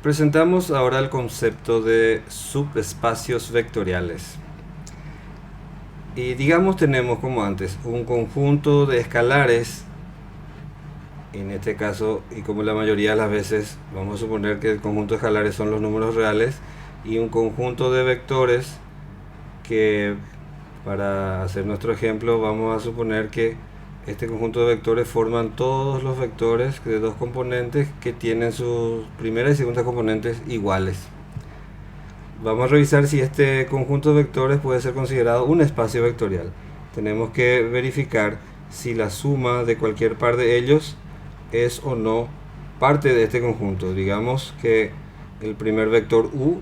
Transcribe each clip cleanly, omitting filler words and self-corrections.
Presentamos ahora el concepto de subespacios vectoriales. Y digamos tenemos como antes un conjunto de escalares, en este caso, y como la mayoría de las veces vamos a suponer que el conjunto de escalares son los números reales, y un conjunto de vectores que, para hacer nuestro ejemplo, vamos a suponer que este conjunto de vectores forman todos los vectores de dos componentes que tienen sus primera y segunda componentes iguales. Vamos a revisar si este conjunto de vectores puede ser considerado un espacio vectorial. Tenemos que verificar si la suma de cualquier par de ellos es o no parte de este conjunto. Digamos que el primer vector u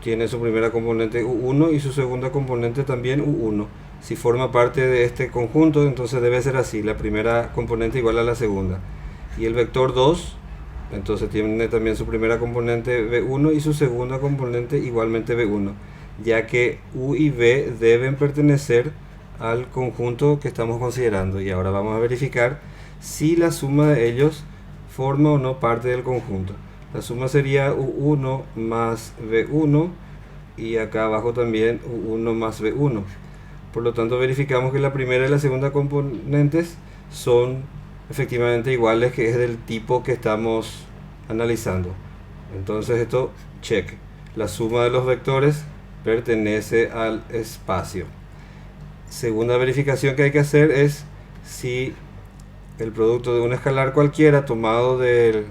tiene su primera componente u1 y su segunda componente también u1. Si forma parte de este conjunto, entonces debe ser así: la primera componente igual a la segunda. Y el vector 2 entonces tiene también su primera componente b1 y su segunda componente igualmente b1, ya que u y b deben pertenecer al conjunto que estamos considerando. Y ahora vamos a verificar si la suma de ellos forma o no parte del conjunto. La suma sería u1 más b1 y acá abajo también u1 más b1. Por lo tanto, verificamos que la primera y la segunda componentes son efectivamente iguales, que es del tipo que estamos analizando. Entonces esto, check. La suma de los vectores pertenece al espacio. Segunda verificación que hay que hacer es si el producto de un escalar cualquiera tomado del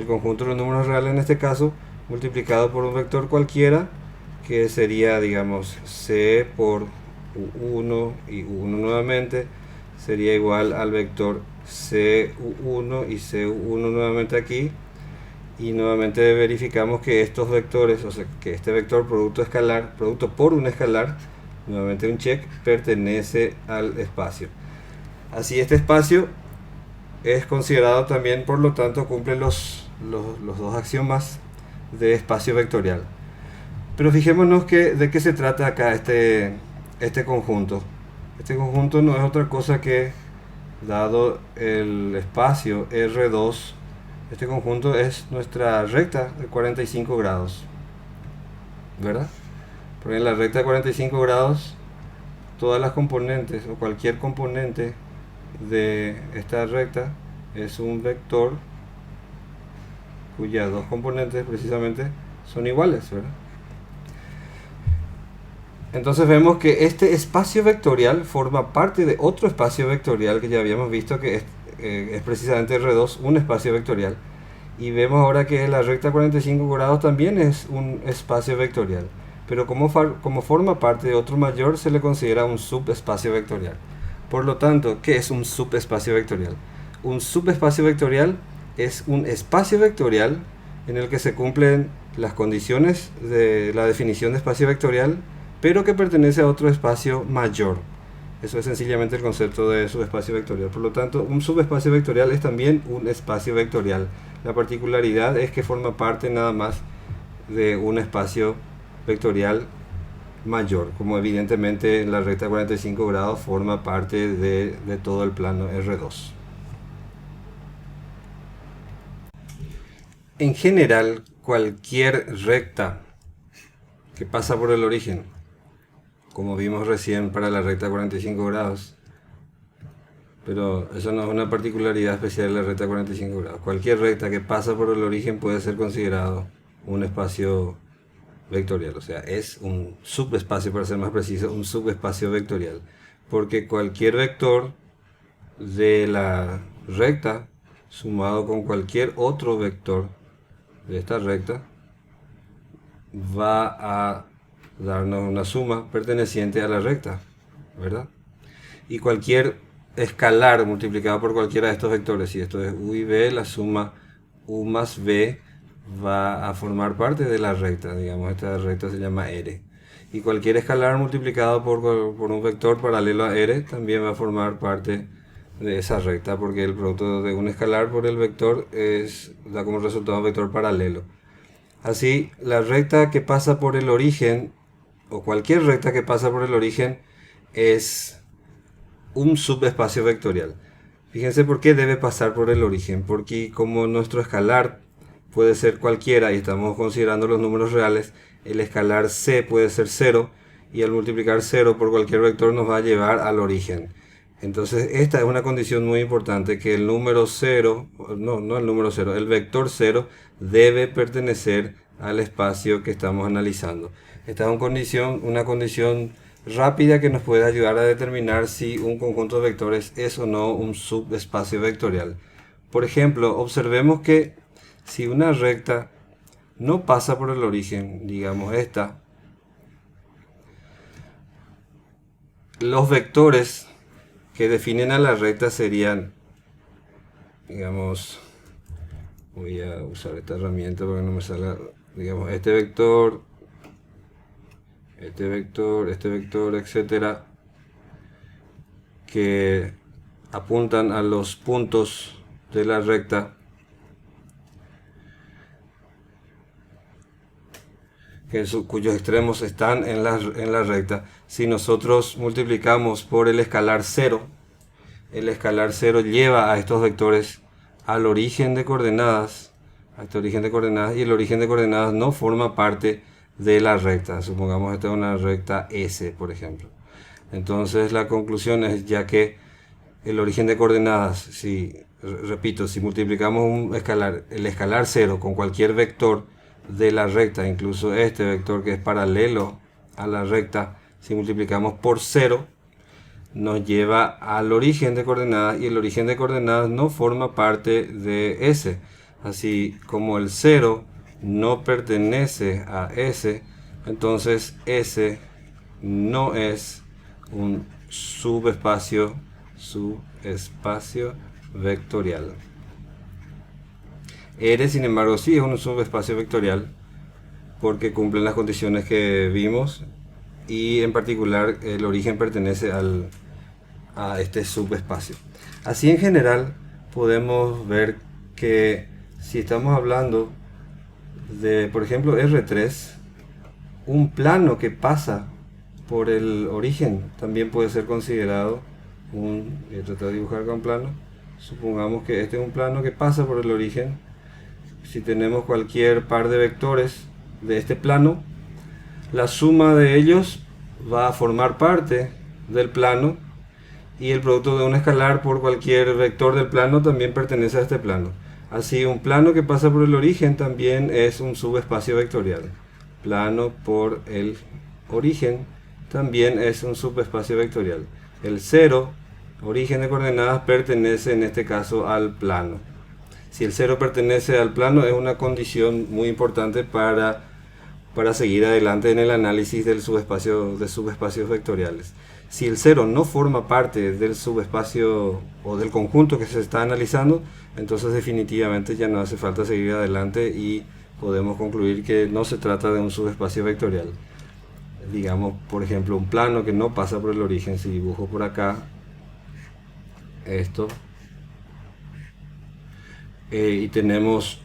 conjunto de los números reales, en este caso, multiplicado por un vector cualquiera, que sería, digamos, c por u1 y u1 nuevamente, sería igual al vector cu1 y cu1 nuevamente aquí. Y nuevamente verificamos que estos vectores, o sea, que este vector producto escalar, producto por un escalar, nuevamente un check, pertenece al espacio. Así este espacio es considerado también, por lo tanto, cumple los dos axiomas de espacio vectorial. Pero fijémonos de qué se trata acá este conjunto. Este conjunto no es otra cosa que, dado el espacio R2, este conjunto es nuestra recta de 45 grados, ¿verdad? Porque en la recta de 45 grados, todas las componentes o cualquier componente de esta recta es un vector cuyas dos componentes precisamente son iguales, ¿verdad? Entonces vemos que este espacio vectorial forma parte de otro espacio vectorial que ya habíamos visto, que es precisamente R2, un espacio vectorial. Y vemos ahora que la recta 45 grados también es un espacio vectorial. Pero como forma parte de otro mayor, se le considera un subespacio vectorial. Por lo tanto, ¿qué es un subespacio vectorial? Un subespacio vectorial es un espacio vectorial en el que se cumplen las condiciones de la definición de espacio vectorial, pero que pertenece a otro espacio mayor. Eso es sencillamente el concepto de subespacio vectorial. Por lo tanto, un subespacio vectorial es también un espacio vectorial. La particularidad es que forma parte nada más de un espacio vectorial mayor, como evidentemente la recta 45 grados forma parte de todo el plano R2. En general, cualquier recta que pasa por el origen, como vimos recién para la recta 45 grados, pero eso no es una particularidad especial de la recta 45 grados. Cualquier recta que pasa por el origen puede ser considerado un espacio vectorial, o sea, es un subespacio, para ser más preciso, un subespacio vectorial, porque cualquier vector de la recta sumado con cualquier otro vector de esta recta va a darnos una suma perteneciente a la recta, ¿verdad? Y cualquier escalar multiplicado por cualquiera de estos vectores, si esto es u y b, la suma u más b va a formar parte de la recta. Digamos, esta recta se llama R. Y cualquier escalar multiplicado por un vector paralelo a R también va a formar parte de esa recta, porque el producto de un escalar por el vector da como resultado un vector paralelo. Así, la recta que pasa por el origen, o cualquier recta que pasa por el origen, es un subespacio vectorial. Fíjense por qué debe pasar por el origen, porque como nuestro escalar puede ser cualquiera y estamos considerando los números reales, el escalar c puede ser 0 y al multiplicar 0 por cualquier vector nos va a llevar al origen. Entonces esta es una condición muy importante, que el número 0, no el número 0, el vector 0 debe pertenecer al espacio que estamos analizando. Esta es una condición rápida que nos puede ayudar a determinar si un conjunto de vectores es o no un subespacio vectorial. Por ejemplo, observemos que si una recta no pasa por el origen, digamos esta, los vectores que definen a la recta serían, digamos, voy a usar esta herramienta para que no me salga, digamos, este vector, etcétera, que apuntan a los puntos de la recta, cuyos extremos están en la recta. Si nosotros multiplicamos por el escalar 0, el escalar 0 lleva a estos vectores al origen de coordenadas, y el origen de coordenadas no forma parte de la recta. Supongamos esta es una recta S, por ejemplo. Entonces la conclusión es, ya que el origen de coordenadas, si multiplicamos el escalar 0 con cualquier vector de la recta, incluso este vector que es paralelo a la recta, si multiplicamos por 0, nos lleva al origen de coordenadas y el origen de coordenadas no forma parte de S. Así como el 0 no pertenece a S, entonces S no es un subespacio vectorial. R, sin embargo, sí es un subespacio vectorial porque cumplen las condiciones que vimos y en particular el origen pertenece a este subespacio. Así en general podemos ver que si estamos hablando de, por ejemplo, R3, un plano que pasa por el origen también puede ser considerado voy a tratar de dibujar acá un plano. Supongamos que este es un plano que pasa por el origen. Si tenemos cualquier par de vectores de este plano, la suma de ellos va a formar parte del plano y el producto de un escalar por cualquier vector del plano también pertenece a este plano. Así, un plano que pasa por el origen también es un subespacio vectorial. Plano por el origen también es un subespacio vectorial. El 0, origen de coordenadas, pertenece en este caso al plano. Si el 0 pertenece al plano, es una condición muy importante para seguir adelante en el análisis de subespacios vectoriales. Si el 0 no forma parte del subespacio o del conjunto que se está analizando, entonces definitivamente ya no hace falta seguir adelante y podemos concluir que no se trata de un subespacio vectorial. Digamos, por ejemplo, un plano que no pasa por el origen. Si dibujo por acá esto y tenemos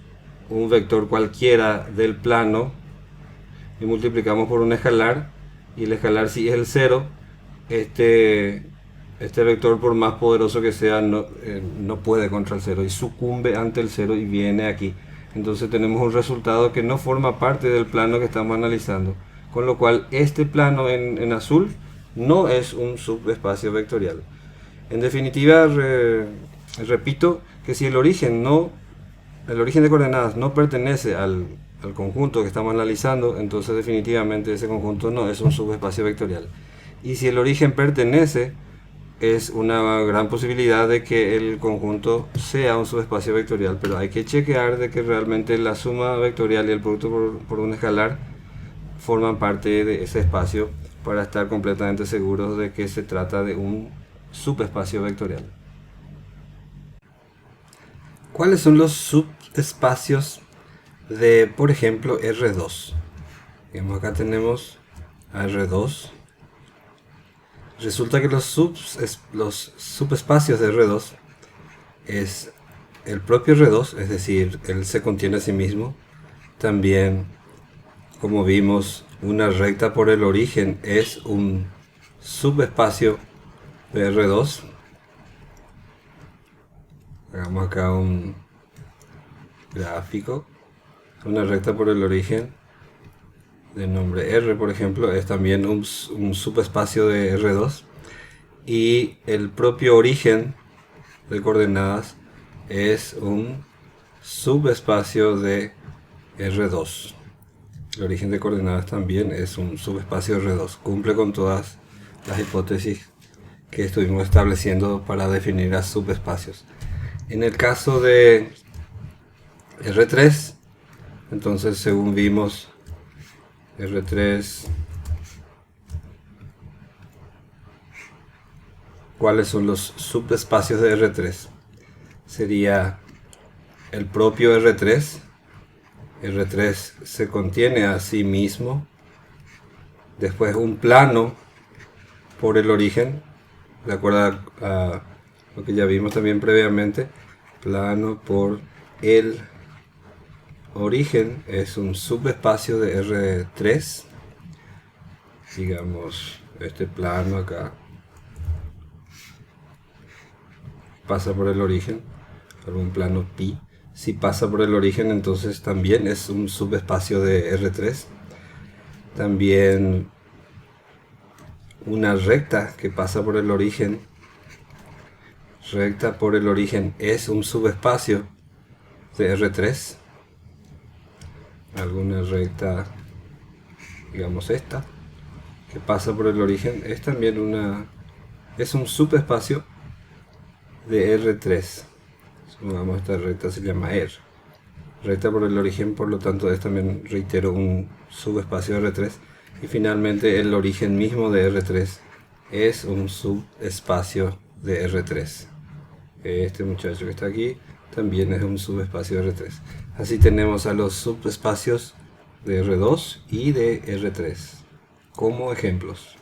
un vector cualquiera del plano y multiplicamos por un escalar, y el escalar si es el 0, este vector, por más poderoso que sea, no puede contra el 0 y sucumbe ante el 0 y viene aquí. Entonces tenemos un resultado que no forma parte del plano que estamos analizando, con lo cual este plano en azul no es un subespacio vectorial. En definitiva, repito que si el origen de coordenadas no pertenece al conjunto que estamos analizando, entonces definitivamente ese conjunto no es un subespacio vectorial. Y si el origen pertenece, es una gran posibilidad de que el conjunto sea un subespacio vectorial, pero hay que chequear de que realmente la suma vectorial y el producto por un escalar forman parte de ese espacio, para estar completamente seguros de que se trata de un subespacio vectorial. ¿Cuáles son los subespacios de, por ejemplo, R2? Acá tenemos a R2. Resulta que los subespacios de R2 es el propio R2, es decir, él se contiene a sí mismo. También, como vimos, una recta por el origen es un subespacio de R2. Hagamos acá un gráfico. Una recta por el origen de nombre R, por ejemplo, es también un subespacio de R2. Y el propio origen de coordenadas es un subespacio de R2. El origen de coordenadas también es un subespacio R2. Cumple con todas las hipótesis que estuvimos estableciendo para definir a subespacios. En el caso de R3, entonces según vimos, R3, ¿cuáles son los subespacios de R3? Sería el propio R3. R3 se contiene a sí mismo. Después un plano por el origen, de acuerdo a lo que ya vimos también previamente. Plano por el origen es un subespacio de R3. Digamos, este plano acá pasa por el origen, algún plano pi. Si pasa por el origen, entonces también es un subespacio de R3. También una recta que pasa por el origen, recta por el origen, es un subespacio de R3. Alguna recta, digamos esta, que pasa por el origen, es también es un subespacio de R3. Supongamos esta recta se llama R. Recta por el origen, por lo tanto es también, reitero, un subespacio de R3. Y finalmente el origen mismo de R3 es un subespacio de R3. Este muchacho que está aquí también es un subespacio de R3. Así tenemos a los subespacios de R2 y de R3 como ejemplos.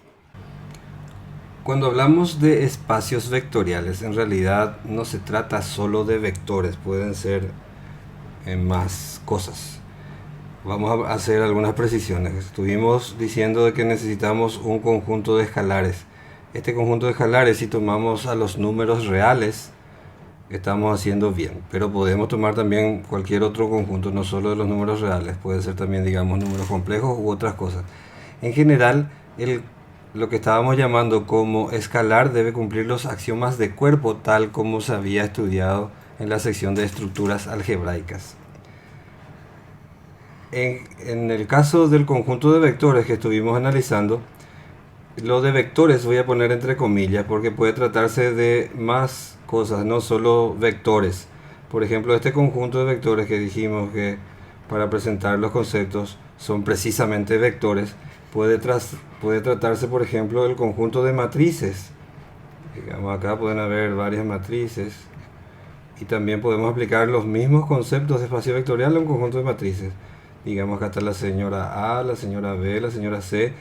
Cuando hablamos de espacios vectoriales, en realidad no se trata solo de vectores, pueden ser más cosas. Vamos a hacer algunas precisiones. Estuvimos diciendo de que necesitamos un conjunto de escalares. Este conjunto de escalares, si tomamos a los números reales, estamos haciendo bien, pero podemos tomar también cualquier otro conjunto, no solo de los números reales, puede ser también, digamos, números complejos u otras cosas. En general, lo que estábamos llamando como escalar debe cumplir los axiomas de cuerpo, tal como se había estudiado en la sección de estructuras algebraicas. En el caso del conjunto de vectores que estuvimos analizando, lo de vectores voy a poner entre comillas porque puede tratarse de más cosas, no solo vectores. Por ejemplo, este conjunto de vectores que dijimos que para presentar los conceptos son precisamente vectores, puede tratarse, por ejemplo, del conjunto de matrices. Digamos, acá pueden haber varias matrices y también podemos aplicar los mismos conceptos de espacio vectorial a un conjunto de matrices. Digamos, acá está la señora A, la señora B, la señora C,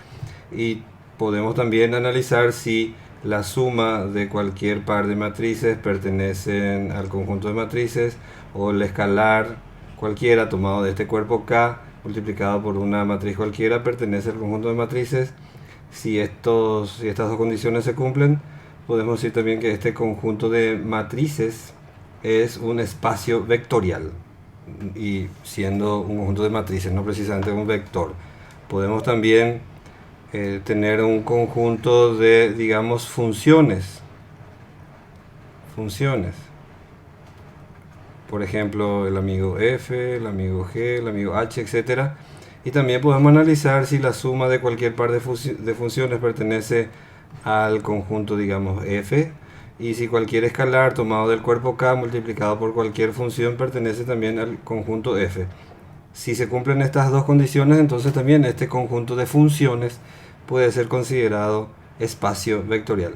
y podemos también analizar si la suma de cualquier par de matrices pertenecen al conjunto de matrices, o el escalar cualquiera tomado de este cuerpo K multiplicado por una matriz cualquiera pertenece al conjunto de matrices. Si estas dos condiciones se cumplen, podemos decir también que este conjunto de matrices es un espacio vectorial, y siendo un conjunto de matrices, no precisamente un vector. Podemos también tener un conjunto de, digamos, funciones. Por ejemplo, el amigo f, el amigo g, el amigo h, etc. Y también podemos analizar si la suma de cualquier par de funciones pertenece al conjunto, digamos, f, y si cualquier escalar tomado del cuerpo k multiplicado por cualquier función pertenece también al conjunto f. Si se cumplen estas dos condiciones, entonces también este conjunto de funciones puede ser considerado espacio vectorial.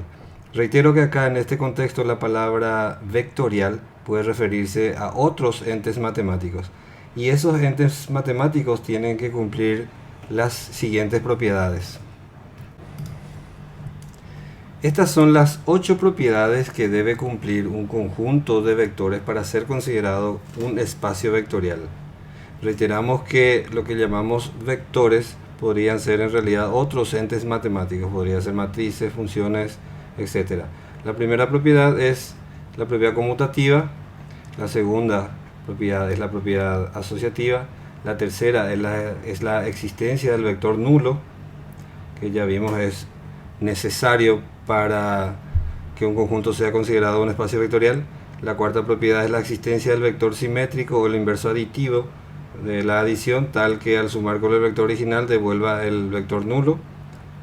Reitero que acá en este contexto la palabra vectorial puede referirse a otros entes matemáticos, y esos entes matemáticos tienen que cumplir las siguientes propiedades. Estas son las 8 propiedades que debe cumplir un conjunto de vectores para ser considerado un espacio vectorial. Reiteramos que lo que llamamos vectores podrían ser en realidad otros entes matemáticos, podrían ser matrices, funciones, etc. La primera propiedad es la propiedad conmutativa, la segunda propiedad es la propiedad asociativa, La tercera es la existencia del vector nulo, que ya vimos es necesario para que un conjunto sea considerado un espacio vectorial. La cuarta propiedad es la existencia del vector simétrico o el inverso aditivo de la adición, tal que al sumar con el vector original devuelva el vector nulo.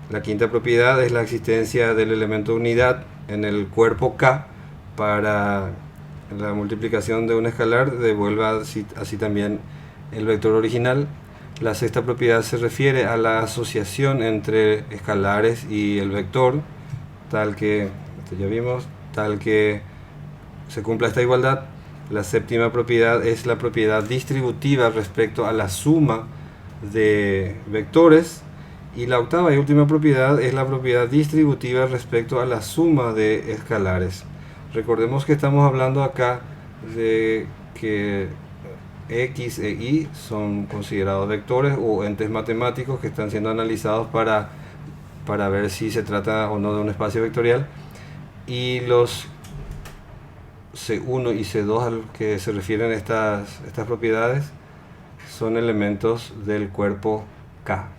La quinta propiedad es la existencia del elemento unidad en el cuerpo K para la multiplicación de un escalar devuelva así también el vector original. La sexta propiedad se refiere a la asociación entre escalares y el vector, tal que, ya vimos, tal que se cumpla esta igualdad. La séptima propiedad es la propiedad distributiva respecto a la suma de vectores. Y la octava y última propiedad es la propiedad distributiva respecto a la suma de escalares. Recordemos que estamos hablando acá de que X e Y son considerados vectores o entes matemáticos que están siendo analizados para ver si se trata o no de un espacio vectorial. Y los C1 y C2 a los que se refieren estas propiedades son elementos del cuerpo K.